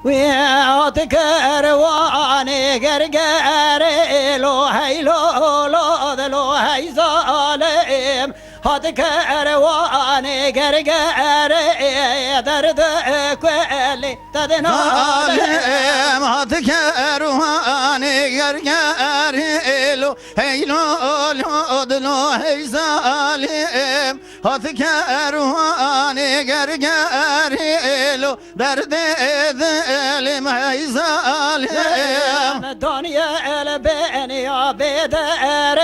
ويا تكرواني قرقري لو هي لو هي ظالم هات كرواني قرقري درد كل تدنالم هات كرواني قرقري لو هي لو هي ظالم هات كرواني قرقري لو درد ظالم هي ظالم دنيا البين يا بدر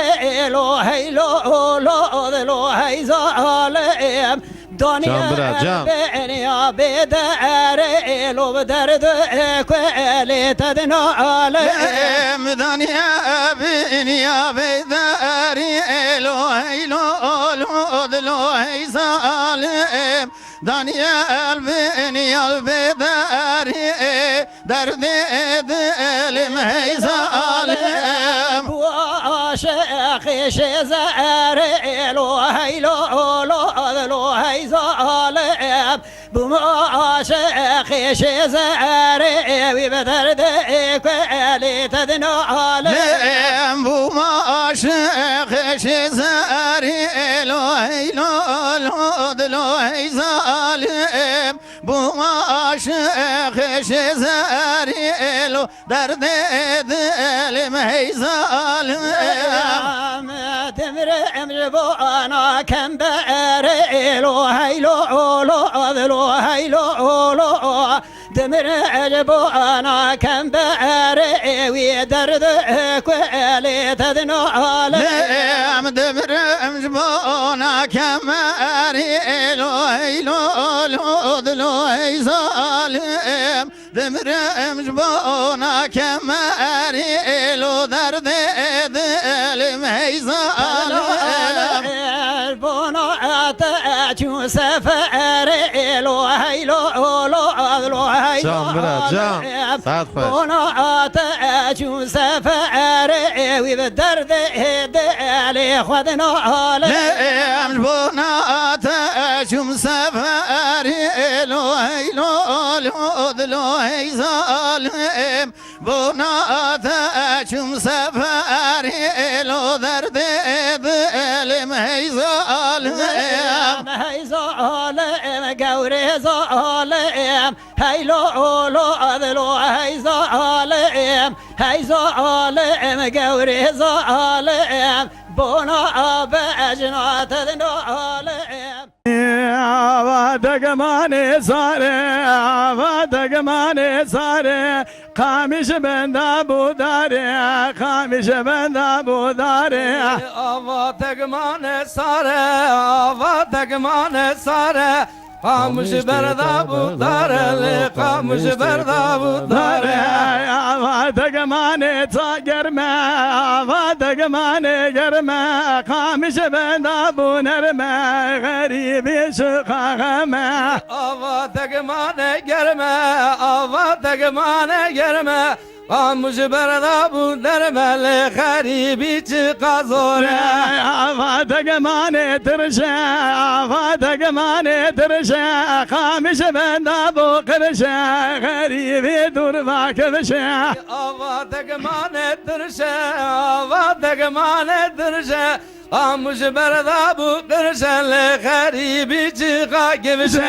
لو هي لو هي ظالم دنيا البين يا بدر لو بدرد كل تدنالم دنيا بين يا بدر لو هي لو هي ظالم دنيا البين يا بدر درد ظالم هي ظالم وعاشق شزار لو هي لو هي ظالم بمعاشق شزار وبدرد كل تدنالم بمعاشق شزار لو هي لو هي ظالم بمعاشق شزار لو درد ظالم هي ظالم تمر امجبو انا كم باري لو هي لو هي لو دمر اجبو انا كم باري ودرد كل تدنالم دمر امجبو انا كم باري لو هي لو هي ظالم دمر امجبو انا كم باري لو درد ظالم هي ظالم جو سفر لو هي لو هي جام برا جام ساعت بنا جو سفر وبدرد دالي خدنا لام بنا جو سفر لو هي لو هي ظالم بنا جو سفر لو درد ظالم هي ظالم هي ظالم قوري ظالم هي لو هي ظالم هي ظالم قوري ظالم بنا بأجنات ظالم دگمانه ساره دگمانه ساره خامش بنده بوداره خامش بنده بوداره آوا دگمانه ساره آوا دگمانه ساره خاموش بردا بوداره خاموش بردا بوداره آوا دگمانه تا گرمه آوا دگمانه گرمه خامش بنده بونرمه غریبی شقاقمه آوا دگمانه گرمه آوا دگمانه گرمه خاموش بردا بودرمه غریبی چقازوره آوا دگمانه ترشه آوا دگمانه ترشه خامش بنده بو قرشه غریبی دور باکبشه آوا دگمانه ترشه آوا دگمانه ترشه خاموش بردا بو قرشه غریبی چقاقبشه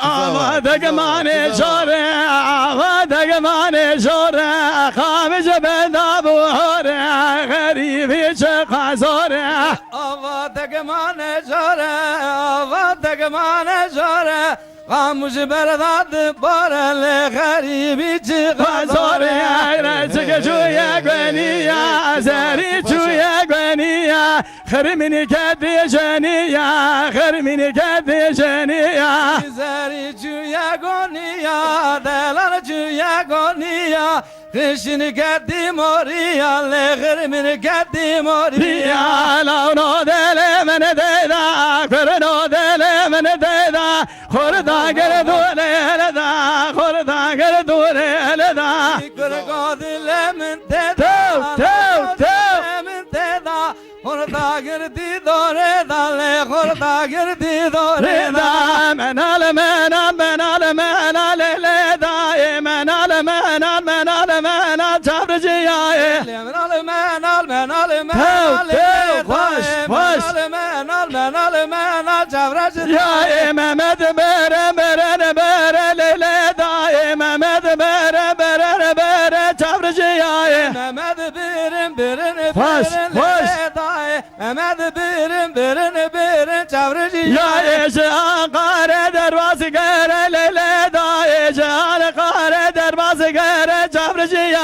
آوا دگمانه جوره آوا دگمانه جوره خامش بنده بو هوره غریبی چقازوره آوا دگمانه جوره آوا دگمانه جوره خاموش برداد باره غریبی چقازوره رزق جویا گونیا زری جویا گونیا خرمنی کدی جنیا خرمنی کدی جنیا زری جویا گونیا دلار جویا گونیا خشنی کدی موریا خرمنی کدی موریا لونو دل من دیدا کرنو دل من دیدا خوردا گردونه لدا خوردا گردونه لدا کرگاد لمن خوردا گردی دوره داله خوردا گردی دوره منال منال منال منال لدا منال almen çavrıcı ya Men al çavracı ya Mehmet bere lele da Mehmet bere çavrıcı ya Mehmet birin Hoş. dayı Mehmet birin çavrıcı ya Ankara derbası gere lele da Ankara derbası gere çavrıcı ya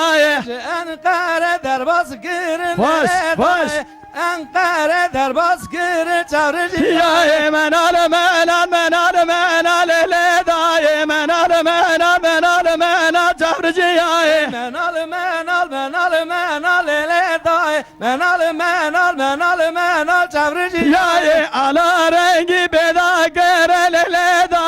Ankara derbas girin Hoş. Ankara derbas girin çavrıcı ya men al lele da men al çavrıcı ya Men al ele dayı Men al çavrıcı ya ala rengi beda gere lele da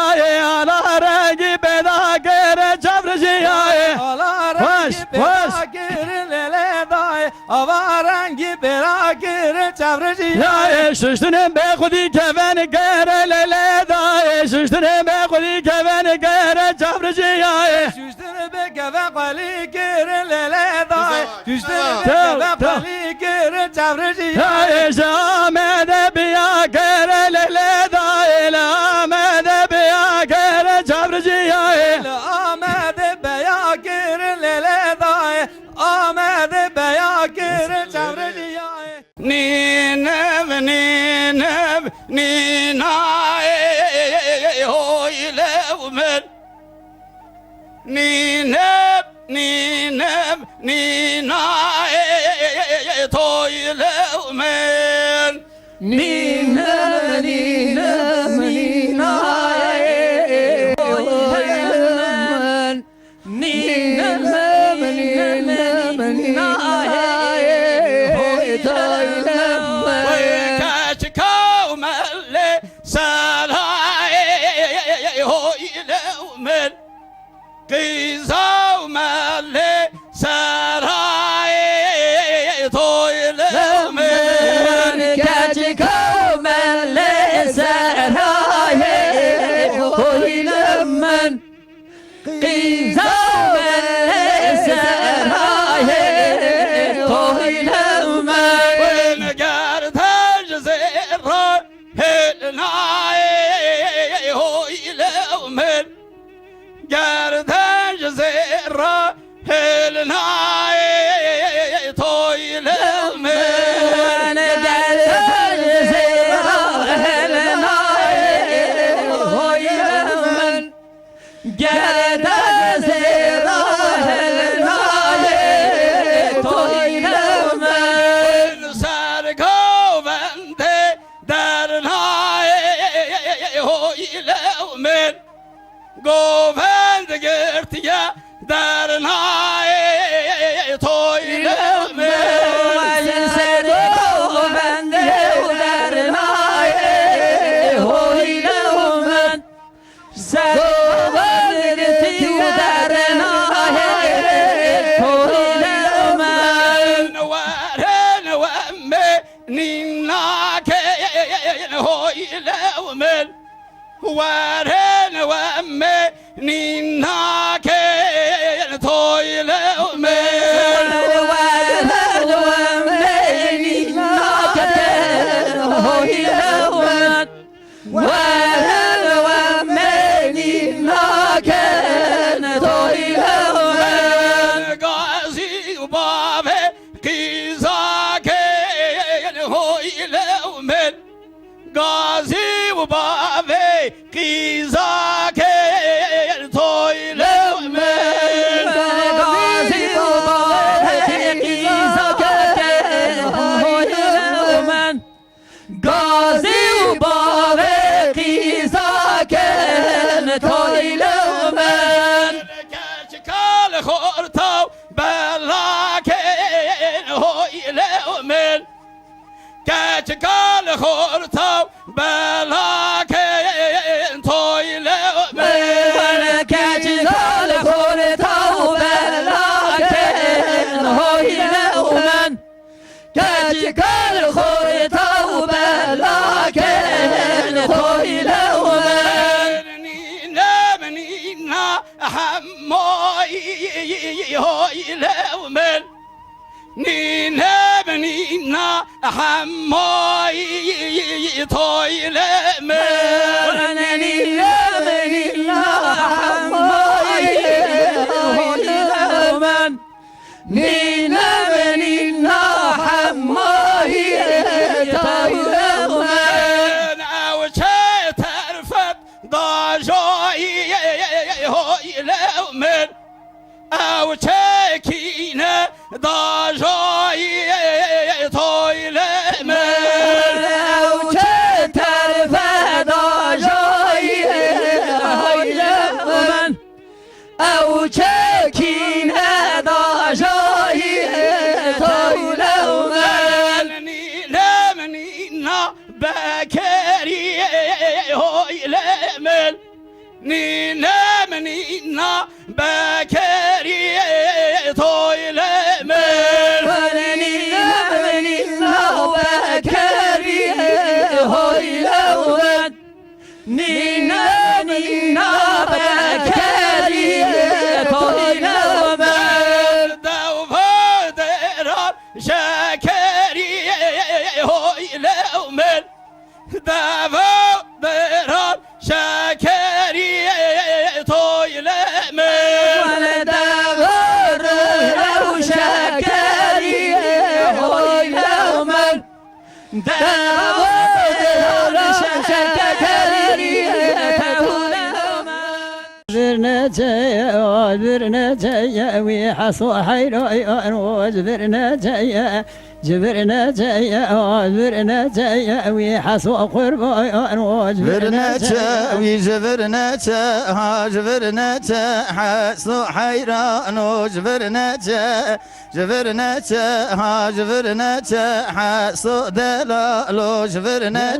ala rengi beda gere çavrıcı ya Ala Hoş, rengi hoş. bera girin ele dayı Ava rengi bera girin çavrıcı ya şuştunum be kudi keven gere lele da şuştunum be kudi keven gere çavrıcı ya Şüştünü be geve kali girin ele dayı Şüştünü be Tamam, geve tamam. kali girin çavrıcı ya Ahmet'e biya gere lele da Ahmet'e biya gere çavrıcı ya Ahmet'e beya girin ele dayı Ahmet'e beya girin çavrıcı Ninem nina hoylevmen Ninem nina toylevmen Kaç kavmelle saray hoylevmen Kızavmelle saray toylevmen When gertaj zerra helnay hoylevmen Gertaj zerra helnay toylevmen When sargovende dernay hoylevmen Govend gertiya dernay toylevmen Waren wemme ninna ken toylevmen Gazi ubave kizaken hoylevmen Gazi ubave kizaken toylevmen Gerçekal hortav bellaken hoylevmen Gerçekal hortav bellaken toylevmen Nina hammoy من نينا بنينا حماي طايل من نينا بنينا حماي طايل من نينا بنينا حماي طايل من أو شيء ترفض ضاجاي هاي من أو شكينا ضاجاي طايل من أو ترفع ضاجاي طايل من أو شكينا ضاجاي طايل من نينا منينا بكري هاي من نينا منينا بكري طايل من ونينا بنينا بكري هاي من نينا بنينا بكري طايل من دوفا درار شكري هاي من دوفا درار شكري طايل من ولدغر لو شكري هاي من دغر شكري طايل جبرنا جايا ويحصو حيرو وجبرنا جايا جبرنا جايا جبرنا جايا ويحصو قربو وجبرنا جايا وجبرنا جبرنا حسو حيران وجبرنا جبرنا جبرنا حسو دلال وجبرنا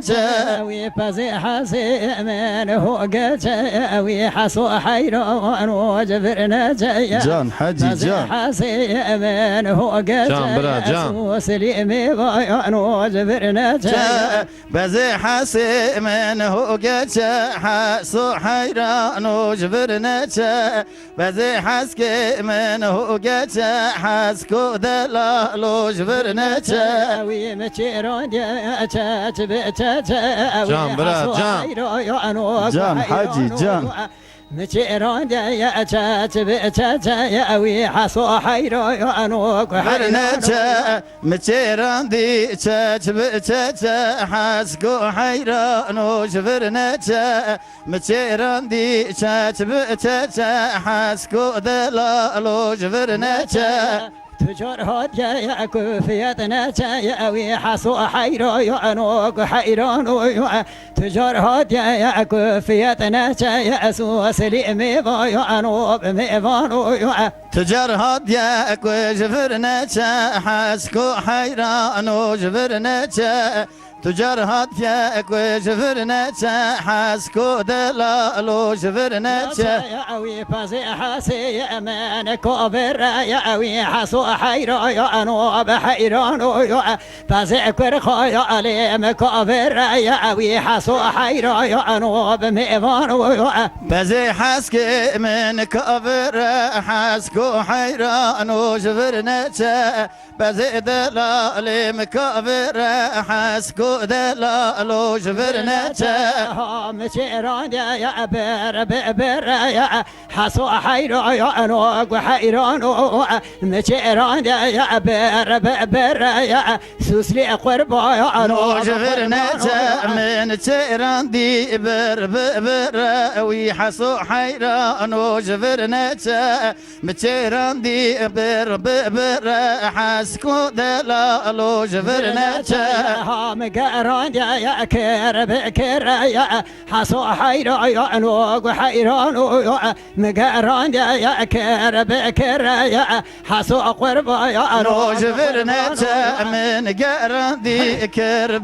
ويبازي حاسي من هو قجا ويحصو حيران وجبرنا جايا جان حجي جان حاسي من هو قجا جان برا جان سليمي بايان وجبرنا جايا بزي حاسي من هو قجا حسو حيران وجبرنا بزي حسكي من هو قجا حسكو دلال وجبرنا ويمشيرون يا تبتا جان برا جان جان حجي جان مشيرون يا تبتا يا ويحصو حيرو يانوك برنتا متيران دي تبتا حسكو حيران وجبرنتا متيران دي تبتا حسكو دلال وجبرنتا تجار هاد يا كوفيتنا يا ويحصو حيرو يانوك حيران تجار هاد يا كوفيتنا يا سوس لي يانوك ميفان تجار هاد يا كوجبرنتا حسكو حيران وجبرنتا تجار هاد يا كوجبرنتا حسكو دلال وجبرنتا يا ويبازي حاسي يا من كوبر يا ويحصو حيرو يانوك حيران بازي كرخو يا علي مكوبر يا ويحصو حيرو يانوك ميفان بزي حسكي من كبر حسكو حيران وجبرنتا بزي دلال مكبر حسكو دلال وجبرنتا مشيران يا بر يا حصو حيرو يانوك حيران مشيران يا بر يا سوسلي قربو يانوك وجبرنتا من تيران دي بر ويحصو حيران وجبرنتا متيران دي بر حسكو دلال وجبرنتا مقارن يا كر يا حصو حيرو يانوك حيران مقارن يا كر يا حصو قربو يانوك وجبرنتا من قرن دي كر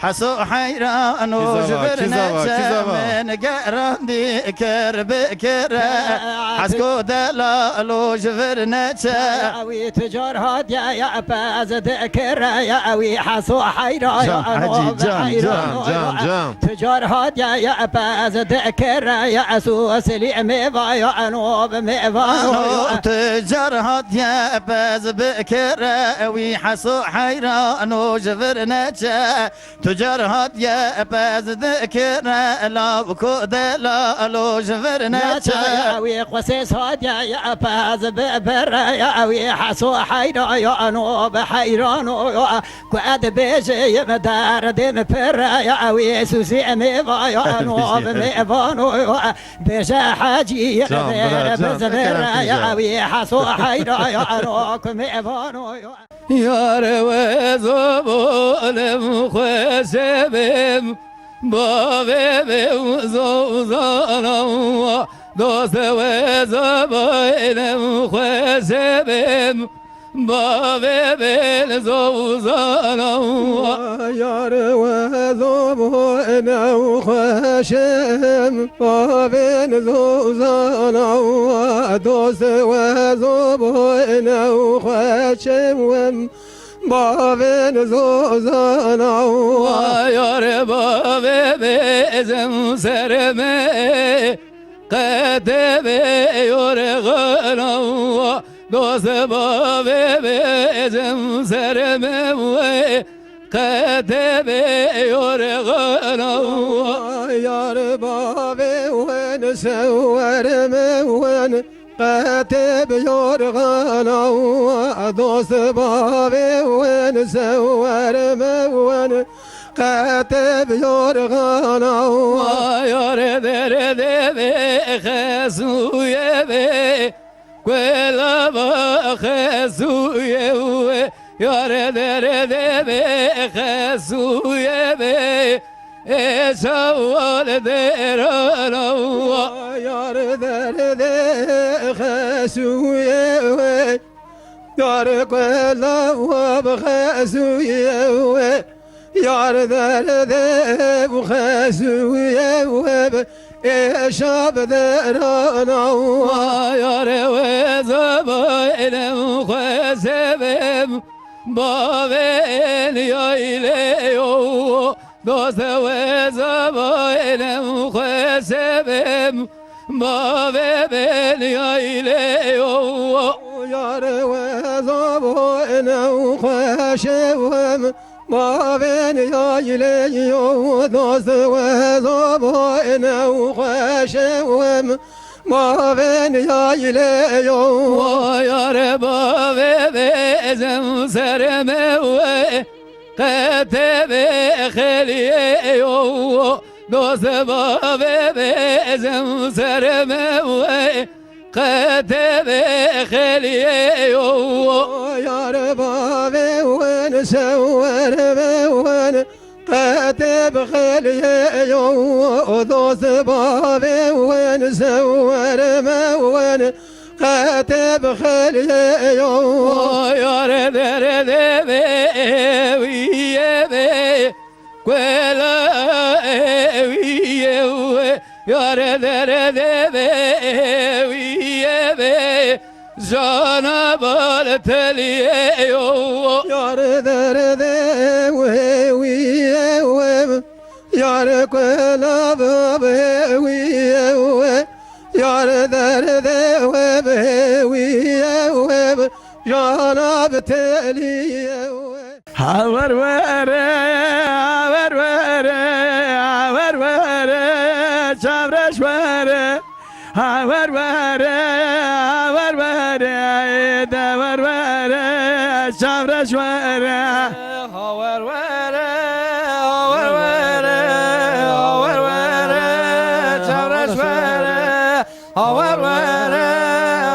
حسو حيران وجبرنا من قراندي كرب كرا حسكو دلال وجبرنا ياوي تجار هاد يا باز ذكر ياوي حسو حيران جام تجار هاد يا باز ذكر يا سو سليم يا انوب ميفانو تجار هاد يا باز بكرا ويحسو حيران وجبرنا تجار هاد يا باز ذكرنا لا بكود لا لو جفرنا يا قسيس هاد يا باز ببر يا حسو حيرا يا انوب حيران قعد بيجي مدار دم بر يا سوسي ميفا يا انوب ميفانو بيجا حاجي بزبر يا حسو حيرا يا انوب ميفانو یار و زبالم خوشبم باویم زوزانم دوست و زبالم خوشبم باویم زوزانم یار و زبالم خوشم باویم زوزانم دوست و زبالم خوشم باوین زوزانا یار باویم سرمه قدم یارغانا دوست باویم سرمه قدم یارغانا یار باوین سورمه قاتب يرغانا دوست بابي وين سوار موان قاتب يرغانا يار در دبي خسوية بي كل ما خسوية يار در دبي خسوية بي شوال درانا یار درد خسویه یار قلا و بخسویه یار درد خسویه شاب درانا یار و زبانم خسبم باوین یایلیو دوست و زبانم خوشبم باوین یایلیو یار و زبانم خوشبم باوین یایلیو دوست و زبانم خوشبم باوین یایلیو یار باوین سرمه قتب خلیو دوست باویم سرمه قتب خلیو یار باوین سورمه قتب خلیو دوست باوین سورمه قاتب خلیو یار در دبی ویه بی کلا ویه یار در دبی ویه بی جانا بال تلیه یار در دبی ویه یار کلا ویه یار درد و بهویه و جانب تلیه هاور وره هاور وره هاور وره چابرش وره هاور وره هاور وره دور وره چابرش وره هاور وره هاور وره هاور وره چابرش وره هاور وره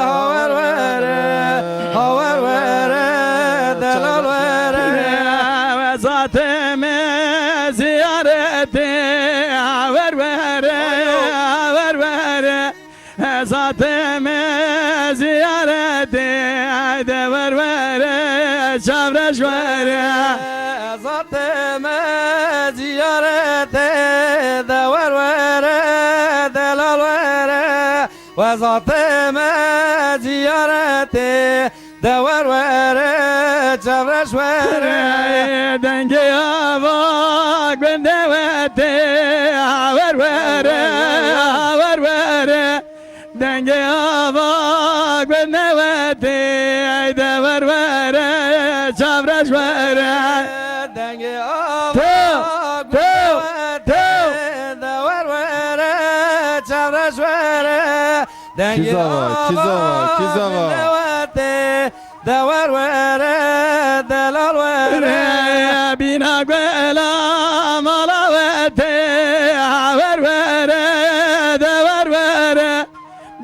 هاور وره هاور وره دلال وره وزاتم زیارتی هاور وره هاور وره زاتم زیارتی دور وره چابرش وره زاتم وزاتم زيارتي دور ورا جبرش ورا دنگی آوا گنده وته ور ور دنگی آوا گنده وته دور ور جبرش ور دنگی آوا دور ورا جبرش ورا دنگی Kizava. دور ورا دلال ورا بنا قلا ملاوته ور دور ور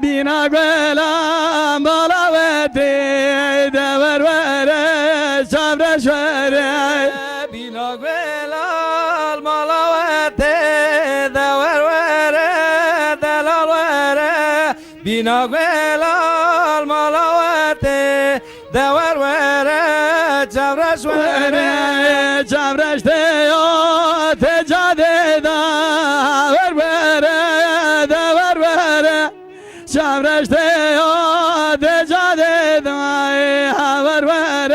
بنا قلا ملاوته دور ور جبرش ور بنا قلال ملاوته دور ورا دلال ورا بنا قلال ملاوته دور ورا جبرش ورا جبرش دیو تجاده دا ور دور ور جبرش دیو تجاده دا ور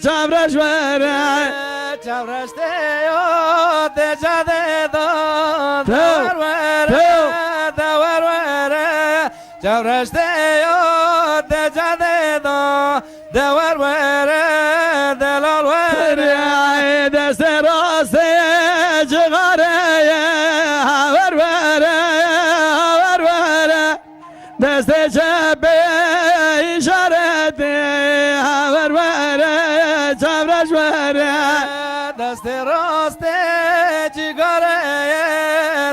جبرش ور جبرش دیو تجاده دا دور ورا دور ورا جبرش دیو تجاده دا دور ورا دلال ورا دست راست جغاره ور دست چپ اشارت ور جبرش ور دست راست جگاره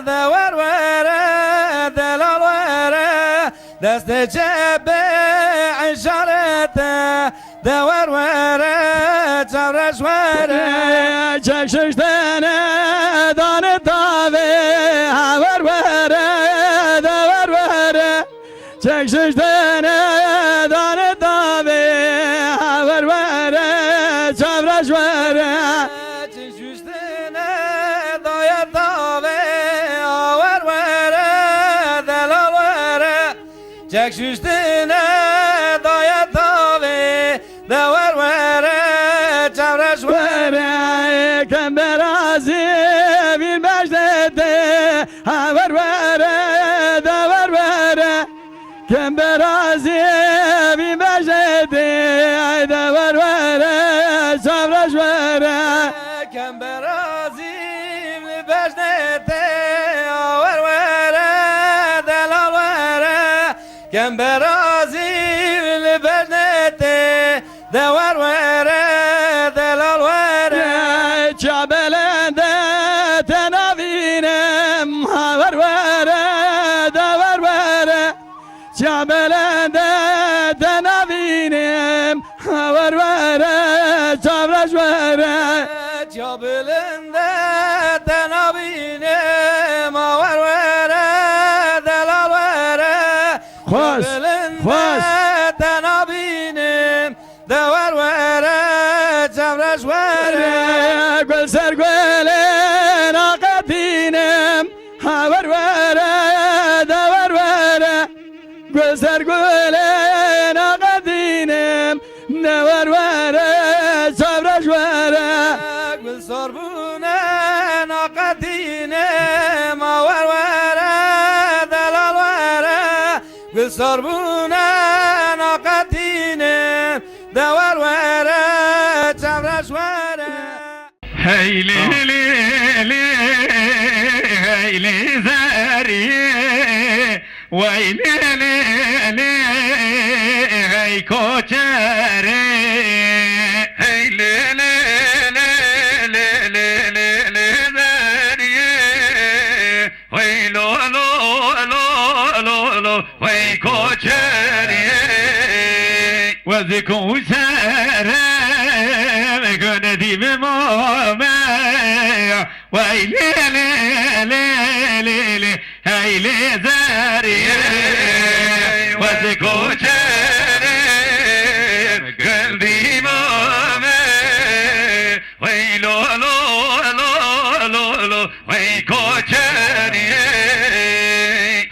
دور ورا دلال ورا دست چپ اشارت دور ورا جبرش ورا چکشتن دان تاوه ور دور ور چکشتن دان تاوه ور جبرش ور چشوشتنه دایت داوه آور وره دلال وره چشوشتنه دایت داوه دور وره جبرش وره کم برازی بین بجدده ور دور ور کم برازی بین بجدده دور ور جبرش ور کم برازیم بجنته آور وره دلال وره کم برازیم بجنته دور وره دلال وره چابلنده تنابینم ور دور ور چابلنده تنابینم ور جبرش ور جابلنده تنابینه ماور وره دلال وره خوش تنابینه دور وره جبرش وره گل سر گل ناقدینم ور دور ور گل سر گل ناقدینم دور ور جبرش ور گل سربونه ناقدینه ماور وره دلال وره گل سربونه ناقدینه دور وره جبرش وره Hey lili hey li zariye vay lili hey koçere hey lili zariye vay lo vay koçere وذكو سارم كندي بمومع ويلي ليلي هيلي زاري وذكو سارم كندي بمومع ويلو ويكو ساري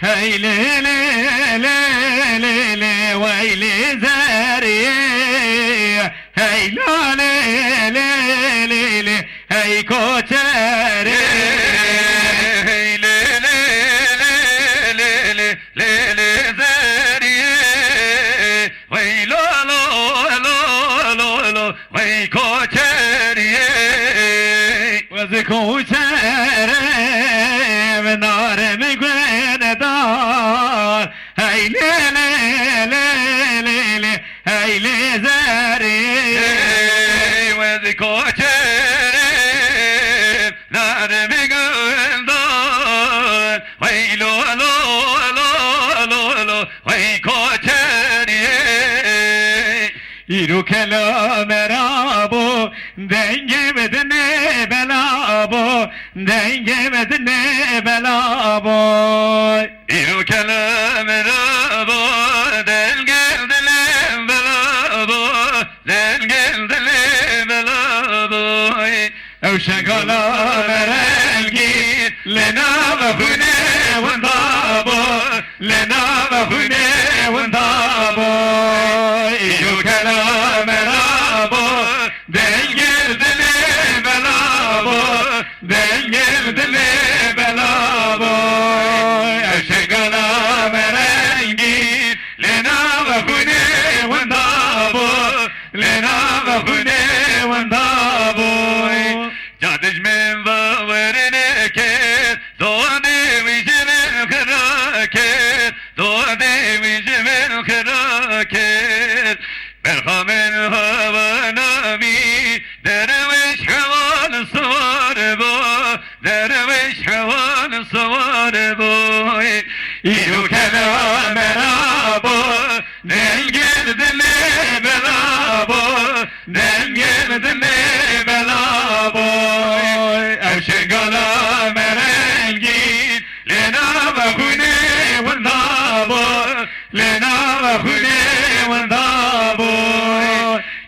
هيلي Leyli zeriye hey lale leyli hey koçeri hey leyli zeriye hey lolo hey koçeri ve koçeri ve naremi gwenedar hey lele hey lezari ve koçeri naremi gwenedar hey lolo hey koçeri İru kelame rabo dengemedi ne belabo dengemedi ne belabo İru kelame rabo dengemedi ne belabo dengemedi ne belabo Evşekala merengin lena ve hüne vındabo lena ve hüne vındabo İru kelame rabo dengemedi ne belabo dengemedi ne belabo Evşekala merengin lena ve hüne vındabo lena ve hüne vındabo Cadej men vavrine ket doğde vicmen karaket doğde vicmen karaket Berhamen havana mi derviş havan savar bu derviş havan savar bu İyu kelam merabo nel geldi ne belabo nel geldi ne belabo Evşekala merengin lena ve hüne vındabo lena ve hüne vındabo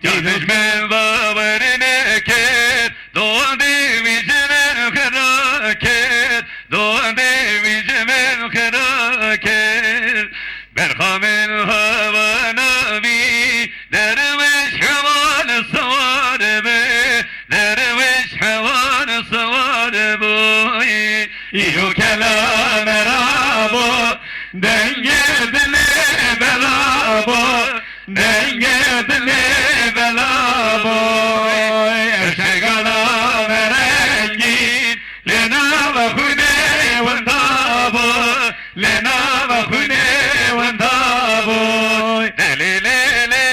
Cadej men vavrine ket doğde vicmen karaket doğde vicmen karaket Berhamen havana bi derviş havan savar be derviş havan savar bu İyu kelame rabo dengeldi ne belabo dengeldi ne belabo Evşekala merengin lena ve hüne vındabo lena ve hüne vındabo delilele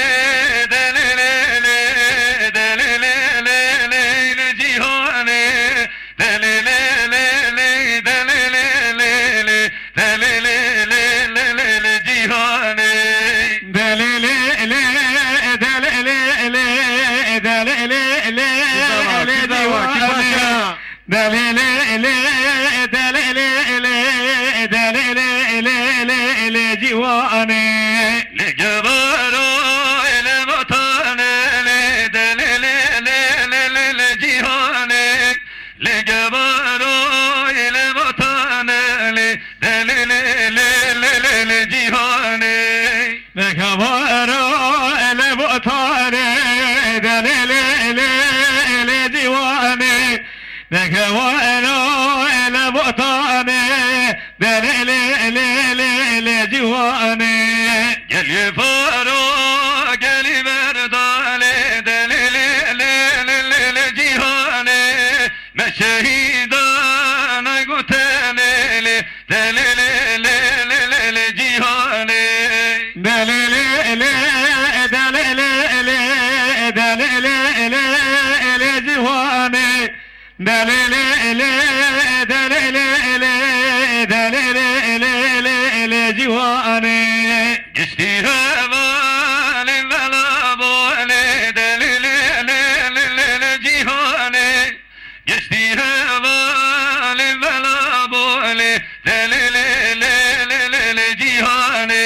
delilele delilele cihane delilele delilele delilele cihane delilele delilele delilele divane delilele delilele delilele civane le gevaro ele vatane le delilele cihane le gevaro ele vatane le delilele cihane le gevaro ele vatane delilele divane le gevaro ele vatane delilele civane gel yefaro gel verdale delilele cihane meşehidan gutenele delilele cihane delilele delilele delilele cihane delilele delilele delilele cihane geçti havalim velabo delilele cihane geçti havalim velabo delilele cihane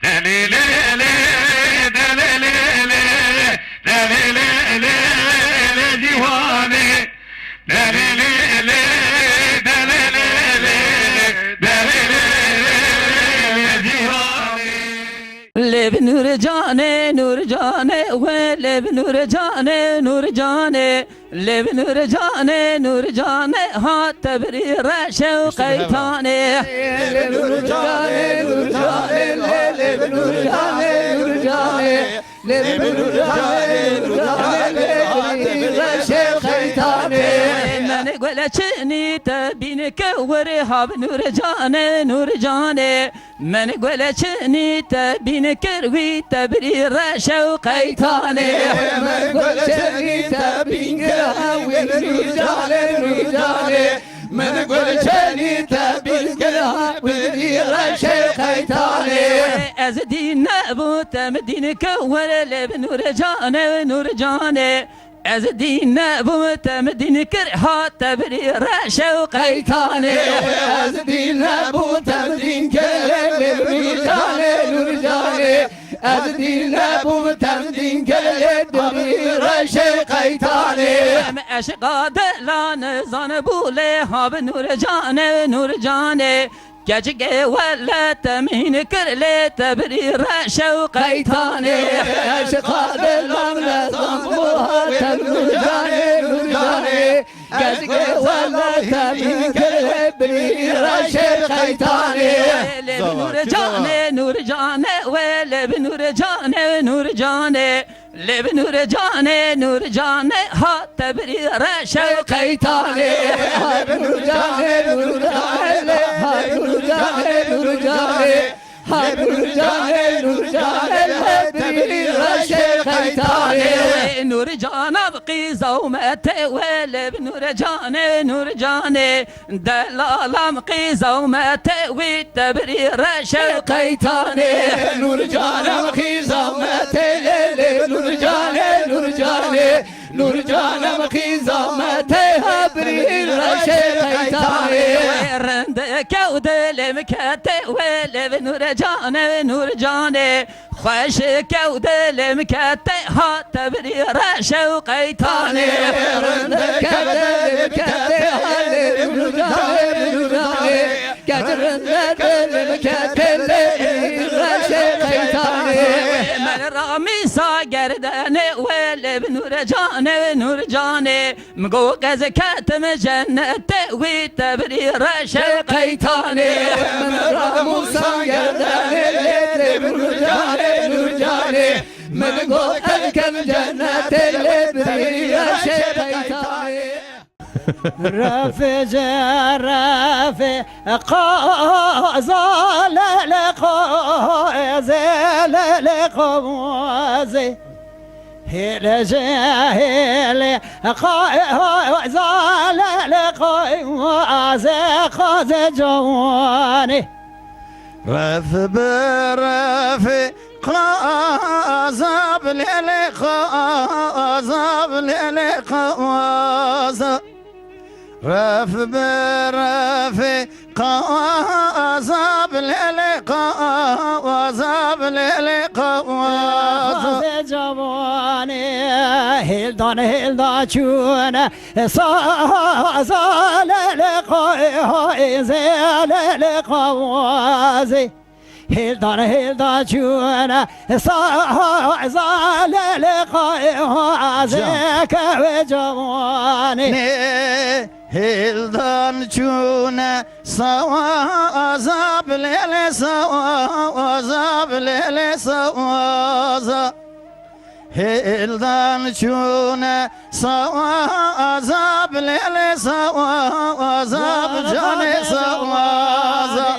delilele delilele delilele cihane delilele delilele delilele cihane نور جانه نور جانه ولب نور جانه نور جانه لب نور جانه نور جانه ها تبرير شوقيتانه نور جانه نور جانه لب نور جانه نور جانه لب نور جانه نور جانه شوقيتانه من قولتني تبينك ورهاب نور جانه نور جانه من قولتني تبينك روي تبرير شوقيتانه من قولتني تبينك روي نور جانه نور جانه من قولتني تبينك روي شوقيتانه از دين ابو تمدينك ولب نور جانه نور جانه از دين ابو تمدين كرها تبرير شوقيتاني از دين ابو تمدين كرها نور جاني از دين ابو تمدين كرها تبرير شوقيتاني اشقا دلان زان بوله هاب نور جاني نور جاني گجگه ولا تمهین کرله تبریر شوقیتانه عشقا دلم نظام بوها نور جانه نور جانه گجگه ولا تمهین کرله تبریر شوقیتانه لب نور جانه نور جانه ولب نور جانه نور جانه لب نور جانه نور جانه ها تبریر شوقیتانه نور جانه نور جانه نور جانه نور جانه نور جانه نور جانه تبرير شوقيتاني نور جانه بقي زومته ولب نور جانه نور جانه دلال مقي زومته وتبرير شوقيتاني نور جانه بقي زومته نور جانه نور جانه نور جانه بقي زومته تبرير شوقيتاني رند كود لمكته ولب نور جانه نور جانه خوش كود لمكته ها تبرير شوقيتاني رند كود لمكته نور جانه نور جانه كرند لمكته شوقيتاني من رامي ساگردن ولب نور جانه نور جانه مگو قز كتم جنت وي تبرير شوقيتاني من رامي ساگردن ولب نور جانه نور جانه مگو قز كتم جنت تبرير شوقيتاني رافع جرافع قازل لقازل لقازل هل جاهل قازل لقازل قاز جواني رف برف قازب للقازب للقازب رف برف قازب للقازب للقازب جواني هلدان چون سازل لقازل لقازل هلدان چون سازل لقازل که جواني هلدان چون سوازب لیل سوازب لیل سوازب هلدان چون سوازب لیل سوازب جان سوازب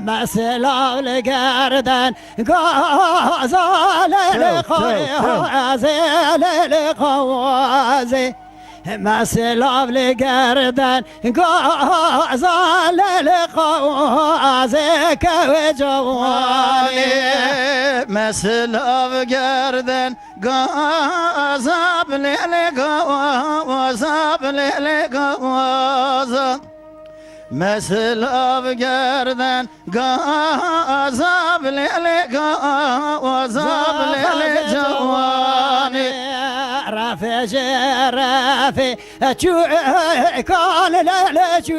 مسلا لگردن گازال لقازل لقازل مسلا لگردن گازال لقازل که جوانی مسلا گردن گازب لیل گازب لیل گازب مسلا گردن گازب لیل گازب لیل جوانی رافع جرافع چو کان لل چو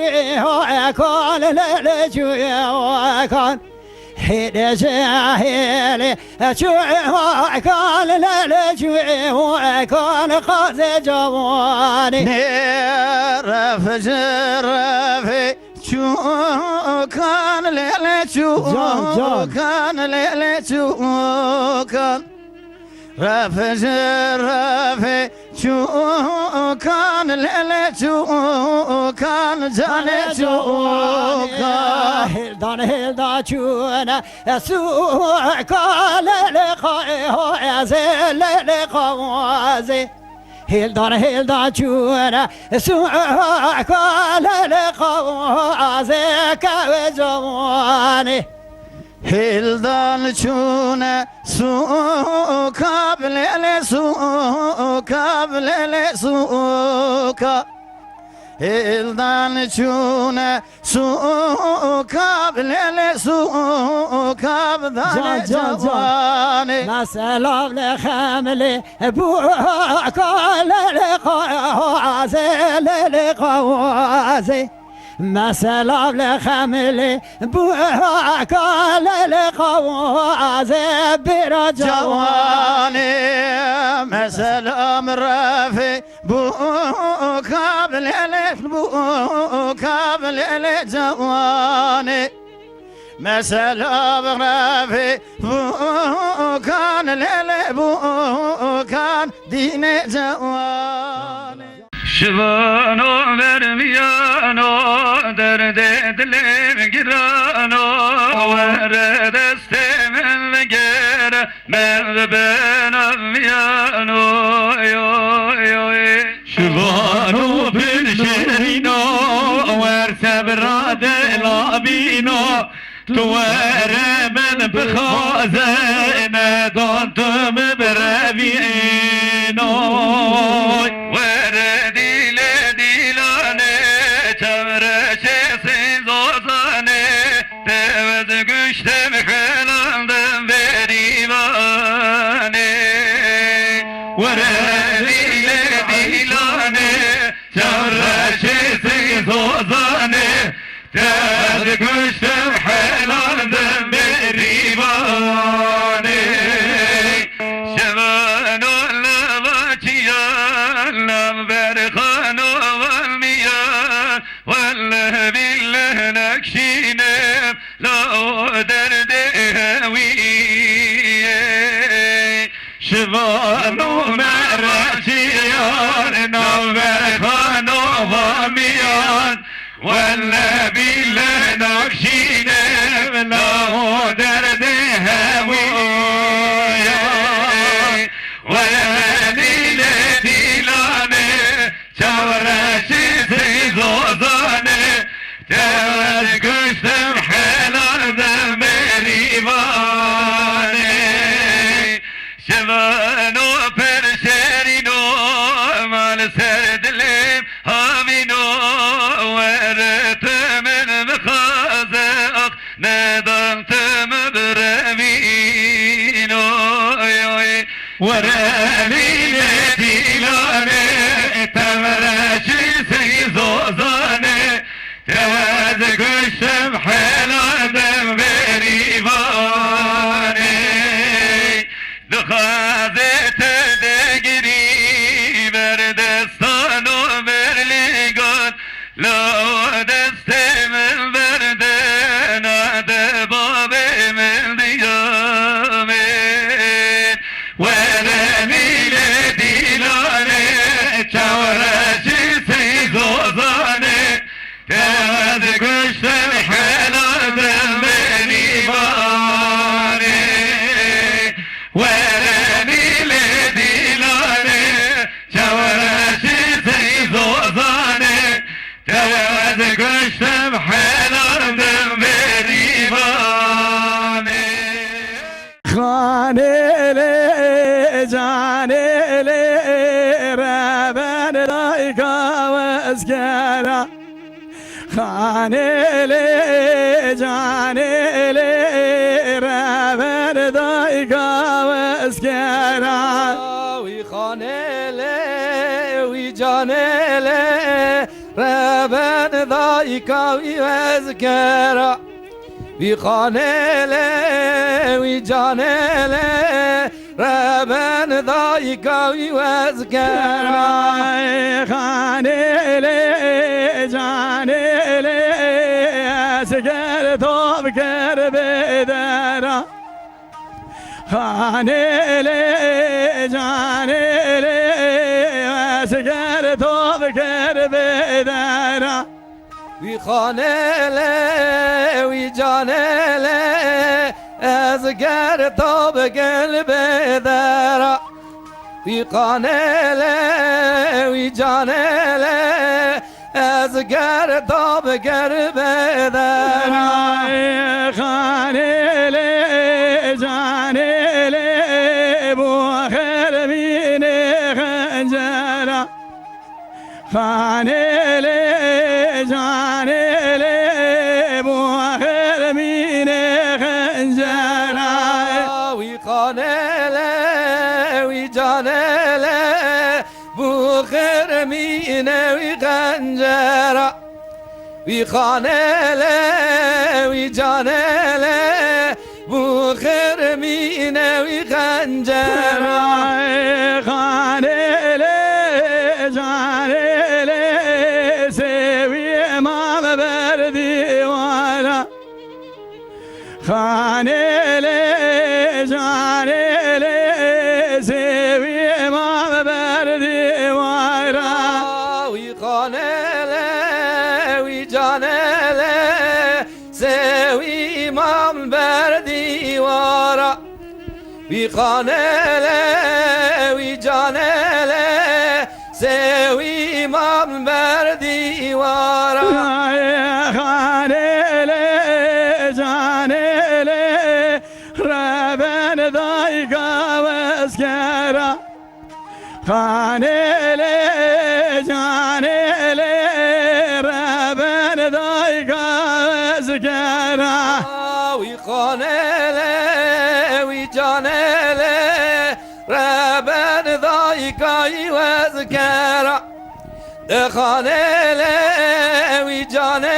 کان لل چو کان هيد جاهلي شوي كان للجوي وكان قاز جواني نرف جرفي شو كان ليلة شو كان ليلة شو كان رف جرفي شو كان ليلة شو كان جاني شو كان هلدا شونا سوء كان لقائه زي لقوازي هلدا شونا سوء كان لقوازي كوزواني هلدان چونه سو قبل سو قبل سو هلدان چونه سو قبل سو قبل جواني مسألة لخملي بوكال لقوازي مسألة لخملي بوكال لقوازي برجواني مسألة مرافي بوكال جواني مسألة مرافي بوكان بوكان دين جواني شبانو vermiyano derde dilim girano ورد استمن لجر من ben avmiyano شبانو بالشرينو ورسبراد لابينو توارم بخازن دانتم بربينو وردي لديلانه çevresi sinzozane tevz güçtem kılandım verivane وردي لديلانه çevresi sinzozane tevz güçtem kılandım verivane şevanı lavaçiyan lam verkhanu valmiyan والله بالله نكشينم لا درد هوي شبانو مرشيان نوبر خانو فاميان والله بالله نكشينم لا درد هوي ولدي لديلانه çevresi zozane tevz güçtem helalden merivane şevano perşerino mal serdilim hamino veretemen mekazak nedantem brevino ورالي ديلانه تمرشي سيزوزانه تواز قشم حلادم بريبانه دخازت دقري بردستانو برليقان لو دست من بردن عدباب من ديامين ورمي لديلانه çevresi seyzozane tevz güçtem heladım berivane ورمي لديلانه çevresi seyzozane tevz güçtem heladım berivane خانيلي جانيلي رابن رايقا واسكارا خانيلي جانيلي رابن رايقا واسكارا وي خانيلي وي جانيلي رابن ضايقا وي وازكارا وی خانه وی جانه ربن دای کاوی وزگرای خانه جانه سگر تو بکر بدرا خانه جانه سگر تو بکر بدرا وی خانه وی جانه از گر تو به قلب درا وی خانه وی جانه از گر تو به قلب درا خانه جانه بو خیر مین خنجرا خانه جانه بو خیر مین خنجرا وی خانه وی جانه بو خیر مین وی خنجرا وی خانه وی جانه بو خیر مین وی خنجرا خانه جانه سوی امام بردی والا خانه جانه سوی امام بردی والا وی خانه وی جانه سوی امام بردی وارا وی خانه وی جانه سوی امام بردی وارا خانه جانه ربن دایگا وزگرا خانه جانه ربن دایگا وزگرا وی خانه وی جانه ربن دایگای وزگرا خانه وی جانه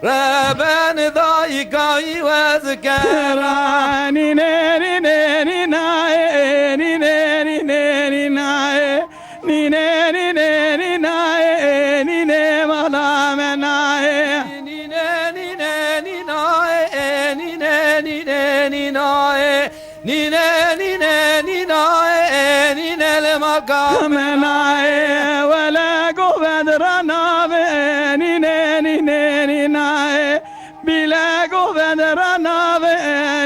ربن دایگای وزگرا نینه نینه نینه نینه نینه نینه نینه نینه نینه نینه مالا منایه نینه نینه نینه نینه نینه نینه نینه نینه نینه نینه لمقام منایه ولا قوة رنابه نینه نینه نینه بلا قوة رنابه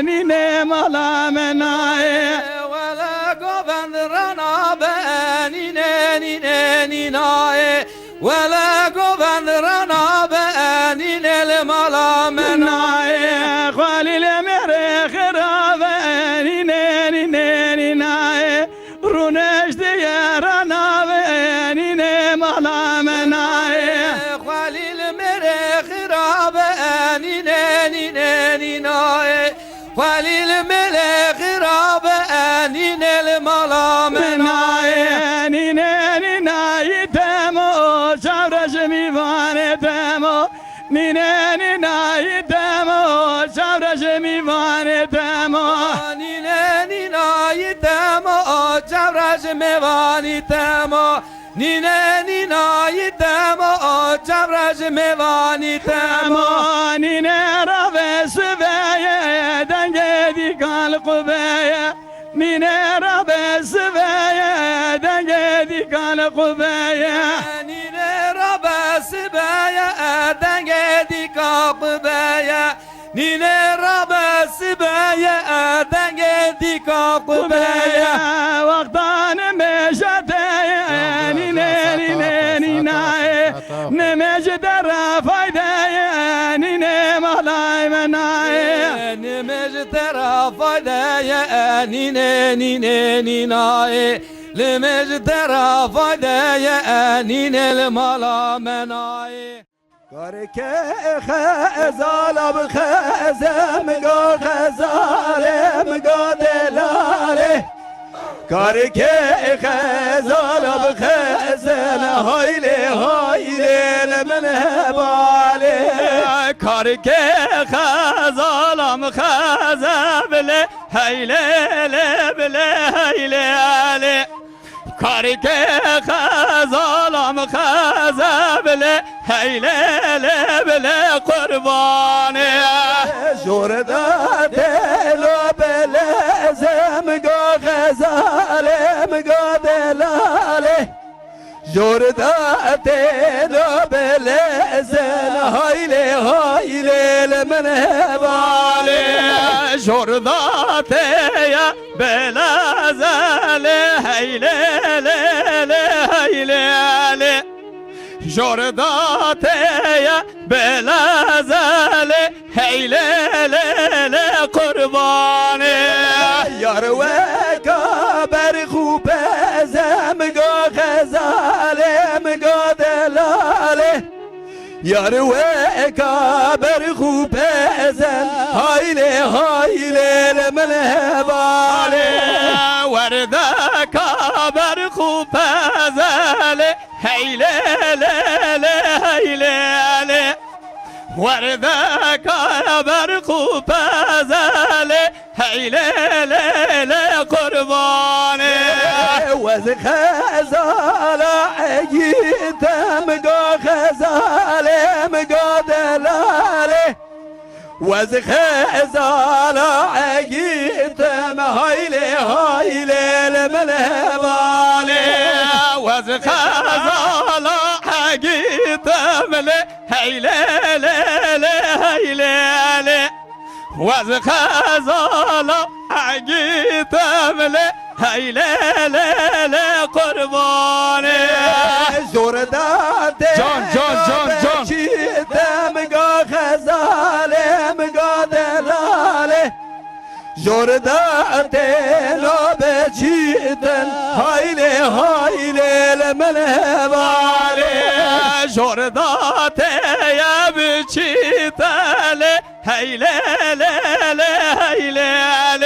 نینه مالا منایه ولا قوة رنابه نینه نینه نینه ولا قوة رنابه نینه لمالا منایه خالي المهر خرابه نینه نینه نینه رونش دیارنا به نینه مالا منایه خلیل مره خرابه نینه نینه نینه خلیل مره خرابه نینه لمالا منایه نینه نینه تمو شورش میوانه تمو نینه نینه تمو شورش میوانه تمو نینه نینه تمو شورش میوانی تمو نینه نینه تمو شورش میوانی تمو نینه را به سبیه دنگ دیگال قبیه نینه را به سبیه دنگ دیگال قبیه نینه را به سبیه دنگ دیگال قبیه نینه را به سبیه دنگ دیگال قبیه وقتان مشته نینه نینه نینه نمیشه در فایده نینه مالای منایه نمیشه در فایده نینه نینه نینه نمیشه در فایده نینه المالا منایه کاری که خزال بخزم گو خزالم گو دلاله کاری که خزال بخزم هایله هایله من باله Karike xazalam xazabile heylele bile heylele Karike xazalam xazabile heylele bile kurbani جوردا دلو بلزم گو غزالم گو دلاله جوردا دلو بلزم هایله هایله لمن هباله جردات يا بلازال هيلال هيلال جردات يا بلازال هيلال قرباني یار و کبر خوب زمگو غزالم گو دلاله یار و کبر خوب زن هایله هایله لمن هباله ورده کبر خوب زال هیلال هیلال ورده کبر خوب زال هیلال قربانه وز خزال عیدم گو خزالم گو دلاله وز خزال عیدم هایله هایله لمن هباله وز خزال عیدم هیلال هیلال وز خزال عیدم هیلال قربانه زور داده جان چیدم گو خزالم گو دلاله زور داده لو بچیدن هایله هایله لمن هباله جردات يا بچیتال هیلال هیلال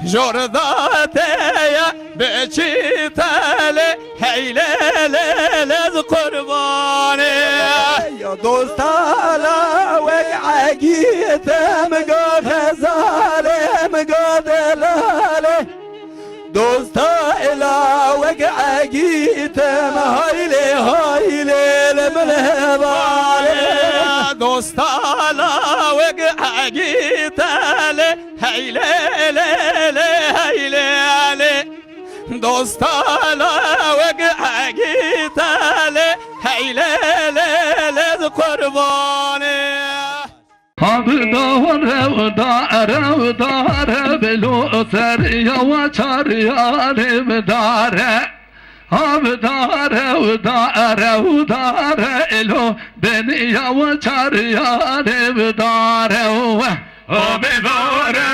جردات يا بچیتال هیلال قربانه یا دوستالا وقعیتم گو خزالم گو دلاله دوستا الا وقعیتم هایله هایله لمن هباله دوستالا وقعیتال هیلال هیلال دوستالا وقعیتال هیلال قربانه Avdare belo seriya ve çaryarim dare Avdare elo beni ya ve çaryarim dare Avdare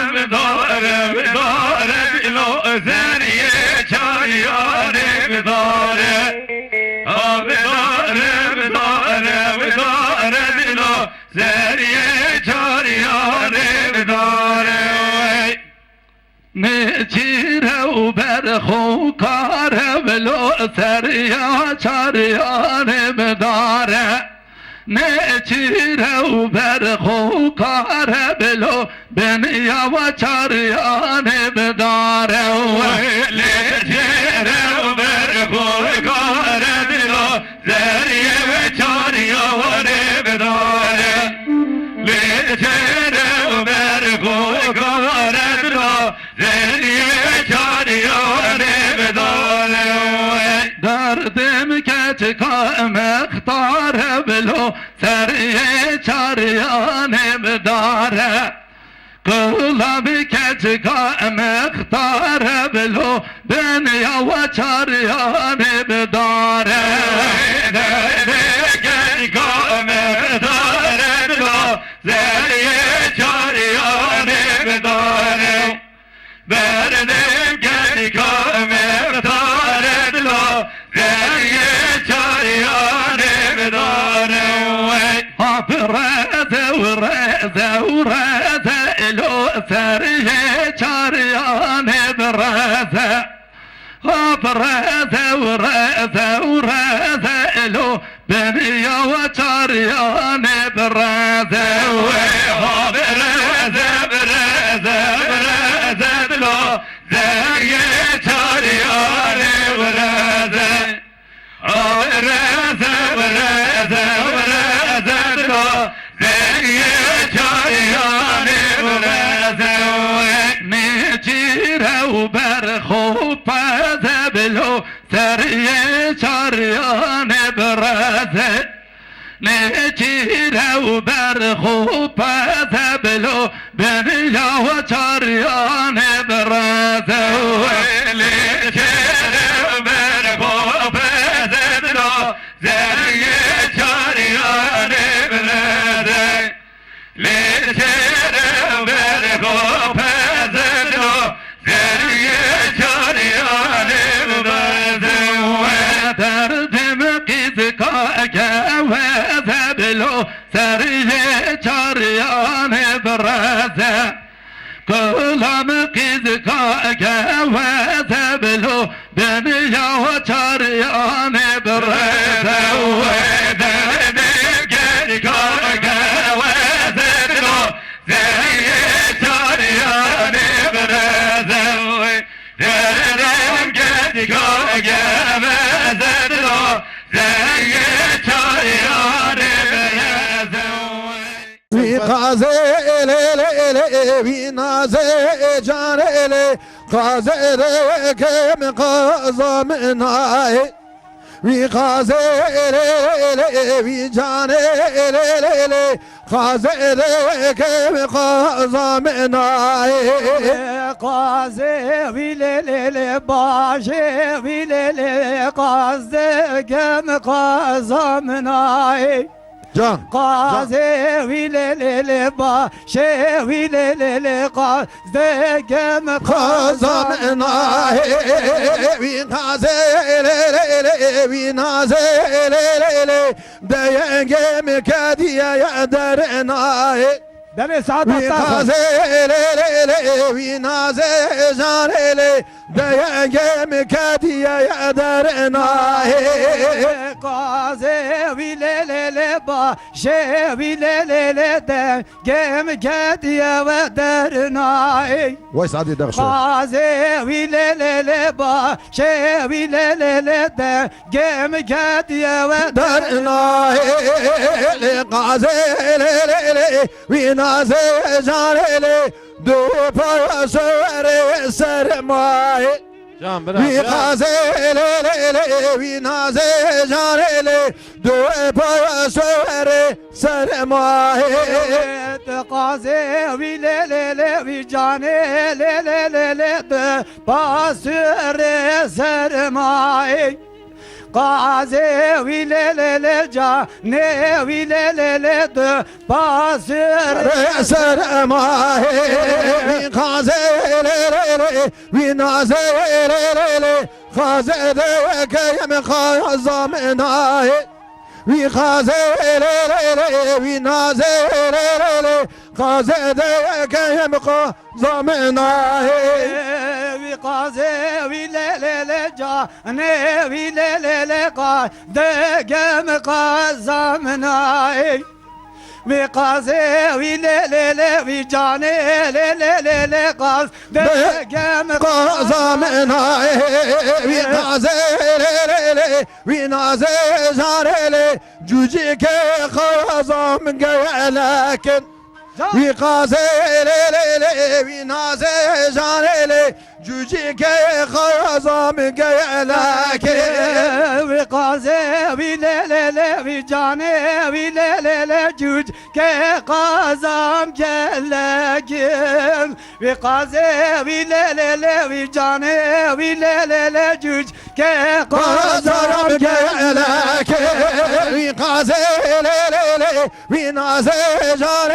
elo seriye çaryarim dare Avdare elo seriye çaryarim dare Ne çire u berxu kare velo seriya çaryarim dare Ne çire u berxu kare velo beni yava çaryarim dare Ne çire u berxu kare velo seriye çaryarim dare Leçere bergu karedro zeriye çariyane bedale Derdim keçka mektare bilo seriye çariyane bedare Kılabi keçka mektare bilo ben yava çariyane bedare Keçka mektare bilo zeriye çariyane bedare Verdim keçka mektare bilo zeriye çariyane bedare Hapireze ureze elo seriye çariyane bedare Hapireze ureze elo beni yava çariyane bedare زرگی چاریان برزه برزه برزه برزه دلو زرگی چاریان برزه نچیره و برخوب پزه بلو سری چاریان برزه نچیره و برخوب پزه بلو بنیا و چاریان برزه نچیره و برخوب پزه بلو زرگ چاریان برزه نچیره و برخوب پزه بلو زرگ چاریان برزه دردم قیز که بلو سری چاریان برزه کلام قیز که بلو دنیا و چاریان برزه درد گری که بلو سری چاریان برزه درد گری که بلو زرگ چاریان برزه وی قازه اله وی نازه جان اله قازه اله کم قازا منای وی قازه اله وی جان اله قازه اله کم قازا منای قازه ویلل باشه ویلل قازه کم قازا منای جان قازه ویلل باشه ویلل قازه کم قازا منای وی قازه اله وی نازه اله دینگم کدیه درنای دم ساعت وی قازه وی نازه جان دینگم کدیه درنای قازه ویلل باشه ویلل دنگم کدیه و درنای وای سعدی دغشو قازه ویلل باشه ویلل دنگم کدیه و درنای قازه وی نازه جان دو پای سر سرمای Can وی bırak. قازه وی نازه جان دو پای سر سرمای قازه ویلل وی جانه للل باسر سرمای قازه ویلل جانه ویلل باسر سرمای وی قازه وی نازه قازه کیم قازا منای وی قازه وی نازه قازه کیم قازا منای وی قازه ویلل جانه ویلل قازه کیم قازا منای وی قازه ویلل وی جانه للل قازه کیم قازا منای وی قازه وی نازه جان جوجی که قازا من گلکن وی قازه وی نازه جان جوجی که قازا من گلکن وی قازه ویلل وی جانه ویلل جوج که قازام گلکن وی قازه ویلل وی جانه ویلل جوج که قازام گلکن وی قازه وی نازه جان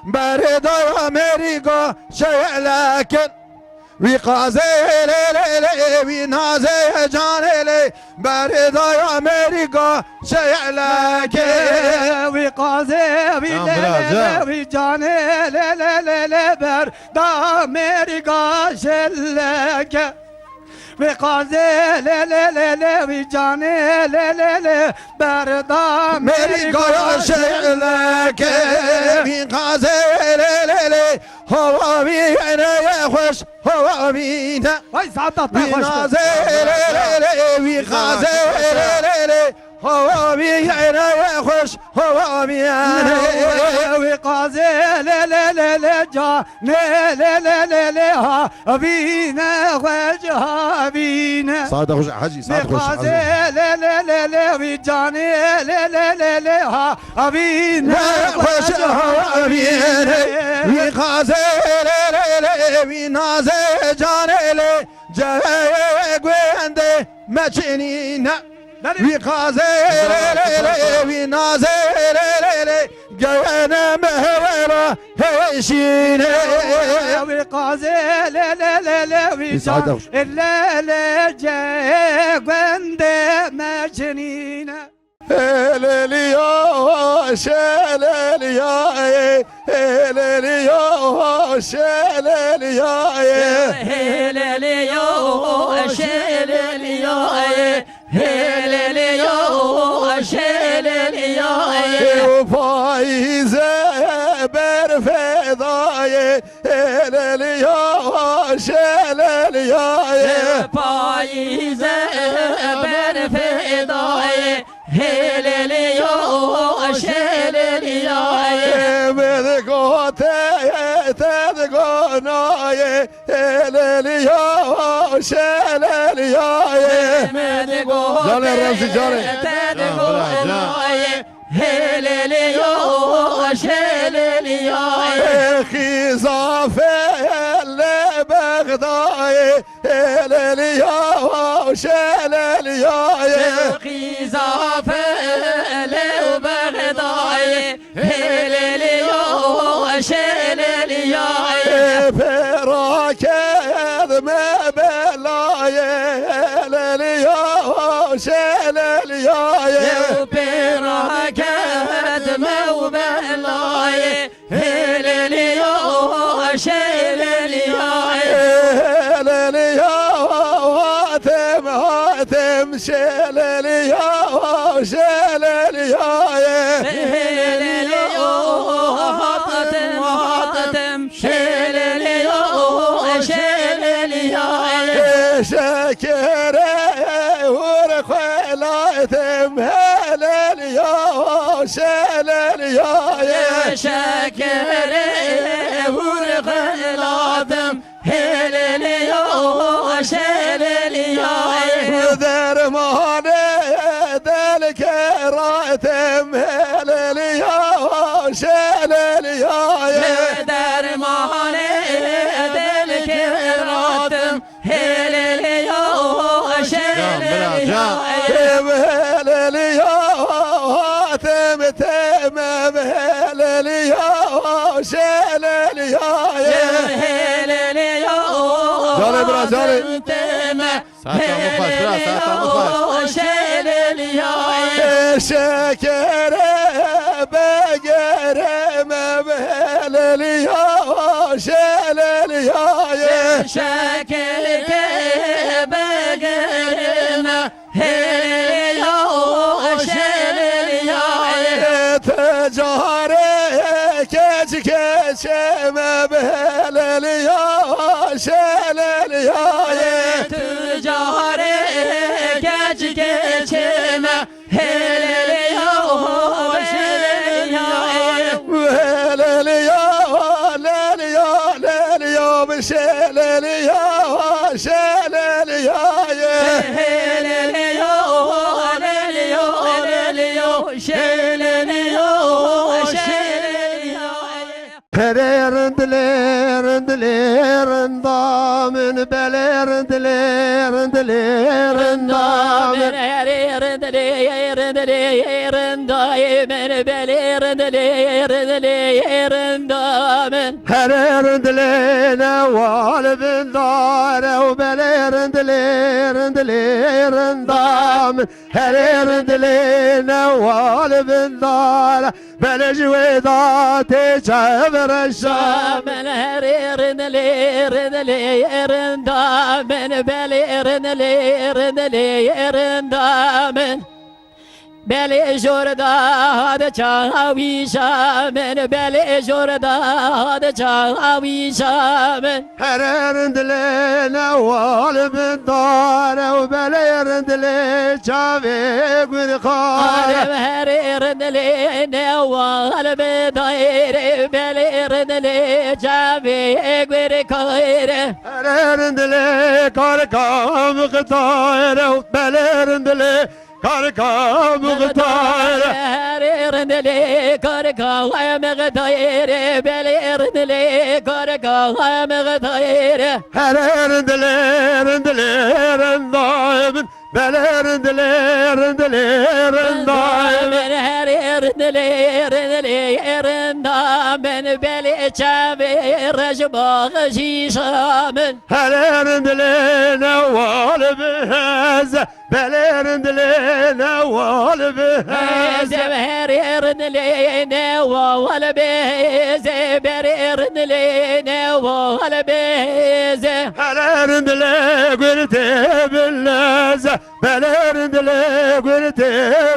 بردای امریکا شلکن وی قازه وی نازه جان بردای امریکا شلکن وی قازه ویلل وی جانه للل بردای امریکا شلکن وی قازه للل وی جانه للل بردام میری گایا شلکه وی قازه هوا وی نه خوش هو بينا Vay Sadat da وی hoş. نازل وی غازل هو بينا خوش هو بينا وقازي لا لا لا لا جا لا لا لا لا لا ها بينا وجها بينا صاد خوش حجي صاد خوش وقازي لا لا لا لا وجاني لا لا لا لا ها بينا خوش هو بينا وی غازل وی نازل جانل جای گوینده مچنینا وی غازل وی نازل جانا مهورا هشينا وقازي لا لا لا لا وجاني لا لا جا قند مجنينا هلليا شلليا هلليا شلليا هلليا شلليا هلليا شلليا فايزة برفضاي هلليا شلليا پاییزه بر فدای هللیا شللیا بدگوته تدگونای هلليا شلليا جاني رمزي جاني هللیا شللیا خزافه لبغداي هلليا شلليا خزافه لبغداي هلليا شلليا براكد ما بلاي هلليا شلليا براكد موبلاي هلليا شلليا هلليا هاتم هاتم شلليا شلليا هلليا هاتم شلليا شلليا شكر ورخلاتم هلليا شلليا شكر ورخلاتم هلليا شلليا درمان دلكراتم هلليا شلليا درمان دلكراتم هلليا شلليا هلليا هاتم تمام هلليا شلليا هلليا جاني برا جاني شكر بقرم بهلليا شلليا شكلك بقرنا هلليا شلليا تجاري كج ما بهلليا شلليا تجاري كج ما هلليا شلليا هلليا لليا لليا بشلليا شلليا هلليا هلليا هلليا شلليا شلليا Rindlerin belirindlerin damen Herindlene valibin dare u belirindlerin damen Herindlene valibin dare belejvedati çevreşam من هريرن ليرن ليرن دامن بليرن ليرن ليرن دامن بلي جوردا هذا شاوي شامن بلي جوردا هذا شاوي شامن هررند لنا والب دار وبلرند لي شافي قرقار هررند لنا والب داير بلرند لي شافي قرقار هررند لي كركام قطاير وبلرند لي كركام قطاير هررند لي كركام قطاير بلرند لي كركام قطاير هررند لي رند لي رندايم بلرند لي رند لي رندايم هررند لي رند لي رندايم بلي شافي رجبا شيشامن هررند لي نوال بهز بلرند لي نوال بهز هررند لي نوال بهز بررند لي نوال بهز هررند لي قلت باللز بلرند لي قلت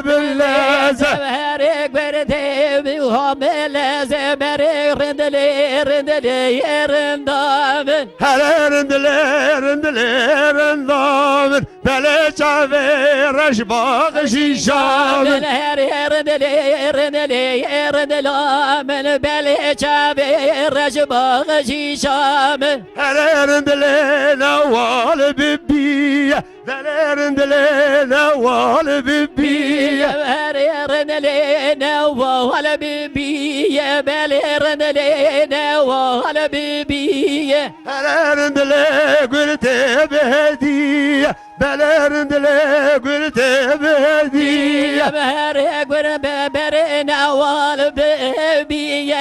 باللز هرق برتي بهم لز بررند لي رند لي رندامن هررند لي رند لي رندامن بلي شافي رشباغ شيشامن هررند لي رند لي رندامن بلي شافي رشباغ شيشامن هررند لي نوال ببي بلرند لي نوال ببي هررند لي نوال ببي بلرند لي نوال ببي هررند لي قلت بهدية بلرند لي قلت بهدية هرق بربر نوال ببي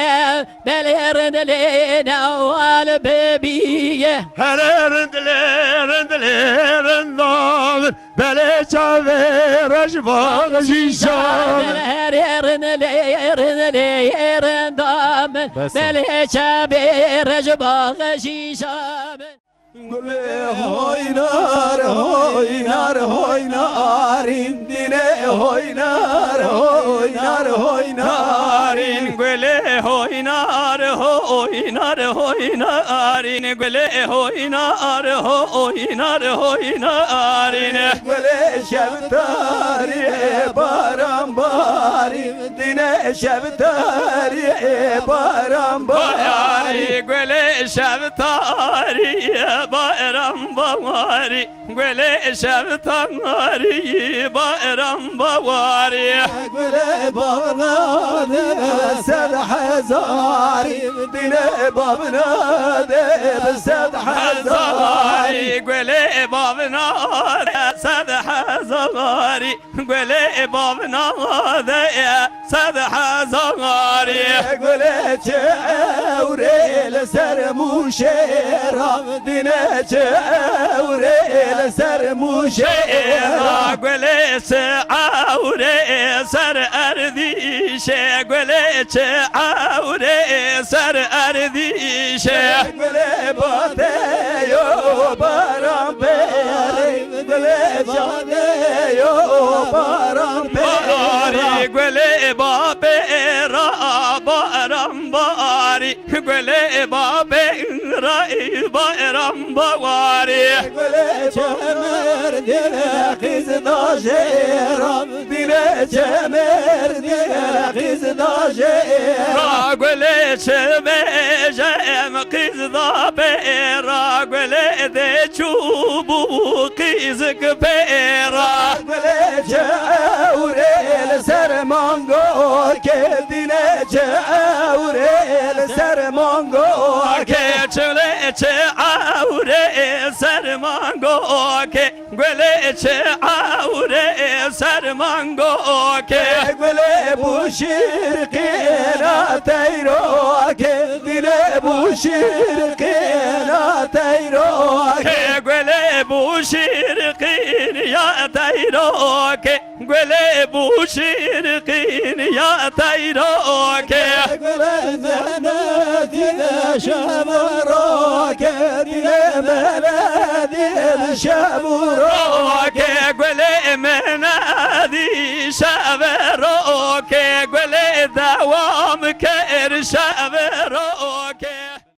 بلرند لي نوال ببي هررند لي رند لي رندامن بلي شافي رشباغ شيشامن هررند لي رند لي رندامن بلي شافي رجباغ شيشامن Oynar oynar oynar indine oynar oynar oynar in Güle oynar oynar oynar in Güle oynar oynar oynar in Güle şevtari baram bari dine şevtari baram bari Güle şevtari bayram bavari Güle şevtari bayram bavari Güle bağına de sed hazari dine babına de sed hazari Güle babına sad hazari Güle babına sad hazari Güle çevrel ser muşera dine çevrel ser muşera Güle çevrel ser erdişe Güle çevrel ser erdişe Güle bateyo baram beri Güle caneyo baram beri Güle babera baram bari Güle babera baram bari Güle çemer dile kız da jeram Dile çemer dile kız da jeram Güle çemejem kız da bera Güle de çubuğu kızık bera Güle çevrel sermango Kedine çevrel sermango Keçle çeavre sermango ke Güle çeavre sermango ke Güle bu şirkina teyro Kedine bu şirkina teyro Güle bu şirkin ya tayro ke Güle bu şirkin ya tayro ke Güle menedine şamuro Kedine menedine şamuro Güle